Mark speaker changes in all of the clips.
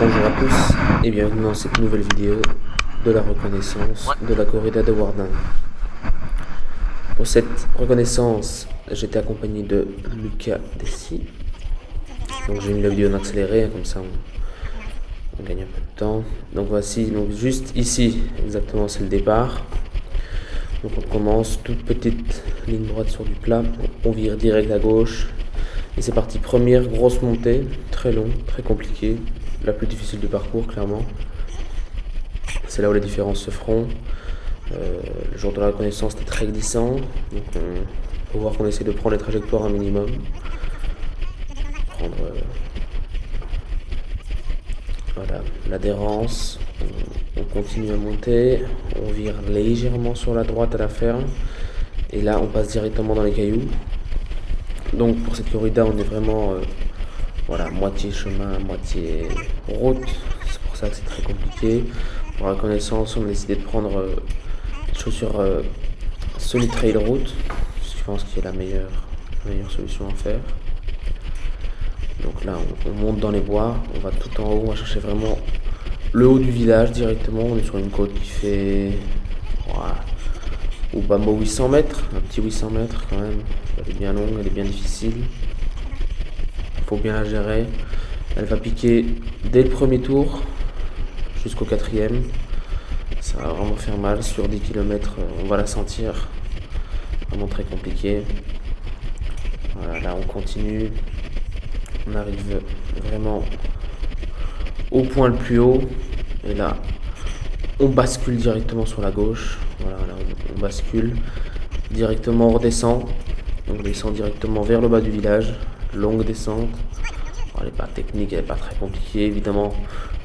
Speaker 1: Bonjour à tous et bienvenue dans cette nouvelle vidéo de la reconnaissance de la corrida de Wardin. Pour cette reconnaissance, j'étais accompagné de Lucas Dessy. Donc j'ai mis la vidéo en accéléré, comme ça on gagne un peu de temps. Donc voici, donc juste ici, exactement c'est le départ. Donc on commence, toute petite ligne droite sur du plat, on vire direct à gauche. Et c'est parti, première grosse montée, très long, très compliquée, la plus difficile du parcours clairement. C'est là où les différences se feront. Le jour de la reconnaissance était très glissant, donc on peut voir qu'on essaie de prendre les trajectoires un minimum. Prendre voilà, l'adhérence, on continue à monter, on vire légèrement sur la droite à la ferme, et là on passe directement dans les cailloux. Donc pour cette corrida on est vraiment voilà, moitié chemin, moitié route, c'est pour ça que c'est très compliqué. Pour la reconnaissance on a décidé de prendre chaussures Solid Trail Route, je pense que c'est la meilleure solution à faire. Donc là on monte dans les bois, on va tout en haut, on va chercher vraiment le haut du village directement. On est sur une côte qui fait au bas mot 800 mètres, un petit 800 mètres quand même. Elle est bien longue, elle est bien difficile. Il faut bien la gérer. Elle va piquer dès le premier tour jusqu'au quatrième. Ça va vraiment faire mal. Sur 10 km, on va la sentir. Vraiment très compliqué. Voilà, là on continue. On arrive vraiment au point le plus haut. Et là, on bascule directement sur la gauche. Voilà, là on bascule. Directement on redescend. On descend directement vers le bas du village. Longue descente. Elle n'est pas technique, elle n'est pas très compliquée. Évidemment,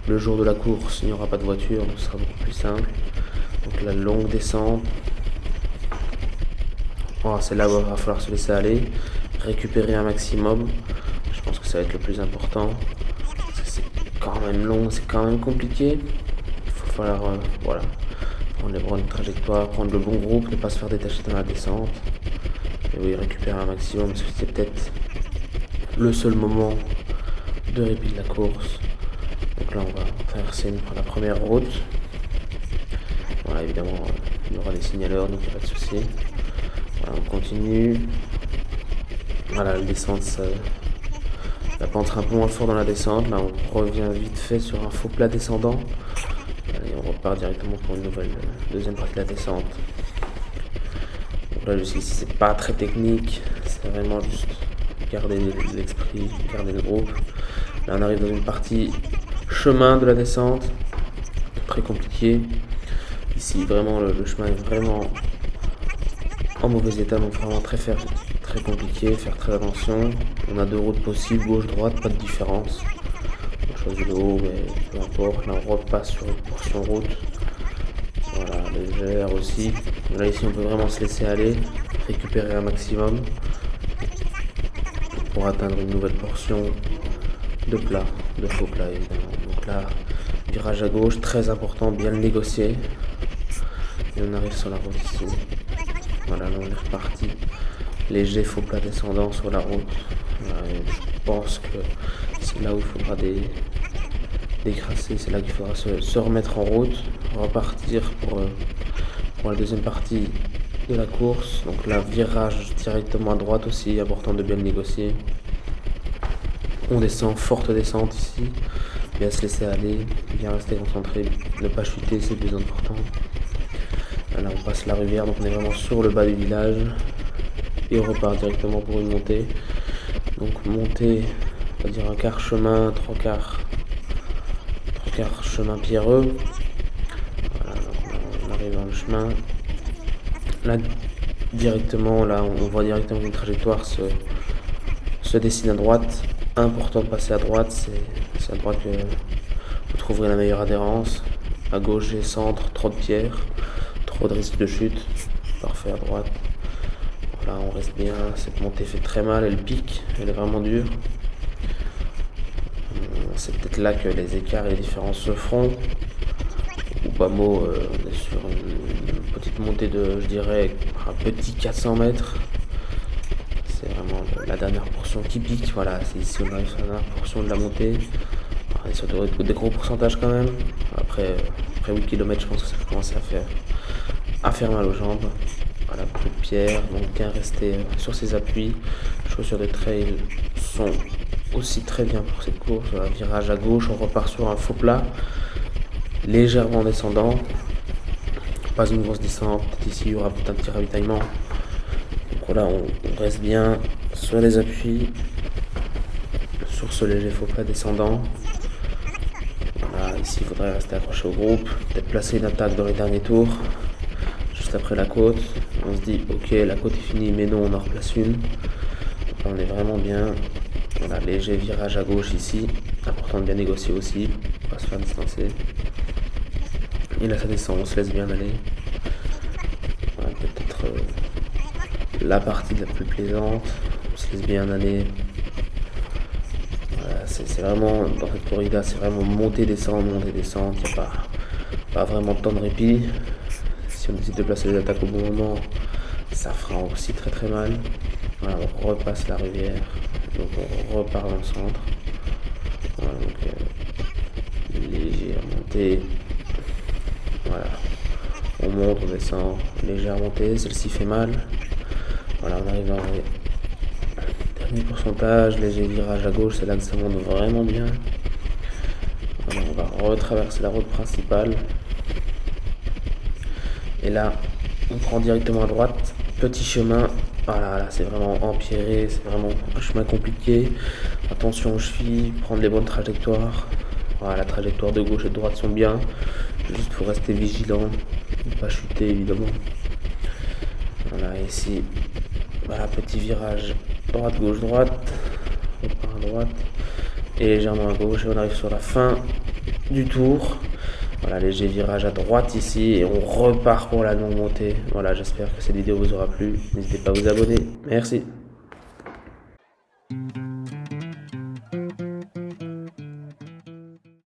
Speaker 1: le jour de la course, il n'y aura pas de voiture, donc ce sera beaucoup plus simple. Donc la longue descente. C'est là où il va falloir se laisser aller. Récupérer un maximum. Je pense que ça va être le plus important. Parce que c'est quand même long, c'est quand même compliqué. Il va falloir voilà, prendre les bonnes trajectoires, prendre le bon groupe, ne pas se faire détacher dans la descente. Et oui, récupérer un maximum, parce que c'est peut-être le seul moment de répit de la course. Donc là, on va traverser la première route. Voilà, évidemment, il y aura des signaleurs, donc il n'y a pas de souci. Voilà, on continue. Voilà, la descente, la pente sera un peu moins fort dans la descente. Là, on revient vite fait sur un faux plat descendant. Et on repart directement pour une nouvelle deuxième partie de la descente. Donc là, jusqu'ici, c'est pas très technique. C'est vraiment juste garder l'esprit, garder le groupe. Là, on arrive dans une partie chemin de la descente, très compliqué. Ici, vraiment, le chemin est vraiment en mauvais état, donc vraiment très compliqué, faire très attention. On a deux routes possibles, gauche-droite, pas de différence. On choisit le haut, mais peu importe. Là, on repasse sur une portion route. Voilà, légère aussi. Là, ici, on peut vraiment se laisser aller, récupérer un maximum pour atteindre une nouvelle portion de plat, de faux plat évidemment. Donc là, virage à gauche, très important, bien le négocier. Et on arrive sur la route ici. Voilà, là on est reparti. Léger faux plat descendant sur la route. Voilà, je pense que c'est là où il faudra décrasser, c'est là qu'il faudra se remettre en route, repartir pour la deuxième partie de la course. Donc là, virage directement à droite aussi, important de bien le négocier. On descend, forte descente ici, bien se laisser aller, bien rester concentré, ne pas chuter, c'est le plus important. Là on passe la rivière, donc on est vraiment sur le bas du village et on repart directement pour une montée. Donc montée, on va dire un quart chemin, trois quarts chemin pierreux. Voilà, donc on arrive dans le chemin. Là directement, là on voit directement une trajectoire se dessine à droite. Important de passer à droite, c'est à droite que vous trouverez la meilleure adhérence. À gauche et centre, trop de pierres, trop de risque de chute. Parfait à droite. Voilà, on reste bien. Cette montée fait très mal, elle pique, elle est vraiment dure. C'est peut-être là que les écarts et les différences se feront. Au bas mot, on est sur une petite montée de, je dirais, un petit 400 mètres. C'est vraiment la dernière portion qui pique. Voilà, c'est ici on arrive sur la dernière portion de la montée. On est sur des gros pourcentages quand même. Après 8 km, je pense que ça commence à faire mal aux jambes. Voilà, peu de pierre, donc bien rester sur ses appuis. Les chaussures de trail sont aussi très bien pour cette course. Voilà, virage à gauche, on repart sur un faux plat, légèrement descendant. Pas une grosse descente. Ici, il y aura peut-être un petit ravitaillement. Donc voilà, on reste bien sur les appuis, sur ce léger faux plat descendant. Voilà, ici, il faudrait rester accroché au groupe, peut-être placer une attaque dans les derniers tours. Juste après la côte, on se dit ok, la côte est finie, mais non, on en replace une. Donc là, on est vraiment bien. Voilà, léger virage à gauche ici, important de bien négocier aussi, pas se faire distancer. Et là ça descend, on se laisse bien aller. Voilà, peut-être la partie la plus plaisante, on se laisse bien aller. Voilà, c'est vraiment, dans cette corrida, c'est vraiment monter, descendre, il n'y a pas vraiment de temps de répit. Si on décide de placer les attaques au bon moment, ça fera aussi très très mal. Voilà, on repasse la rivière, donc on repart dans le centre. Voilà, donc légère montée. Voilà, on monte, on descend, légère montée, celle-ci fait mal. Voilà, on arrive dans les derniers pourcentages, léger virage à gauche, c'est là que ça monte vraiment bien. Voilà, on va retraverser la route principale. Et là, on prend directement à droite, petit chemin. Voilà, là c'est vraiment empierré, c'est vraiment un chemin compliqué. Attention aux chevilles, prendre les bonnes trajectoires. Voilà, la trajectoire de gauche et de droite sont bien. Juste faut rester vigilant, ne pas chuter évidemment. Voilà, ici, voilà, petit virage droite, gauche, droite. On part à droite et légèrement à gauche. Et on arrive sur la fin du tour. Voilà, léger virage à droite ici et on repart pour la longue montée. Voilà, j'espère que cette vidéo vous aura plu. N'hésitez pas à vous abonner. Merci.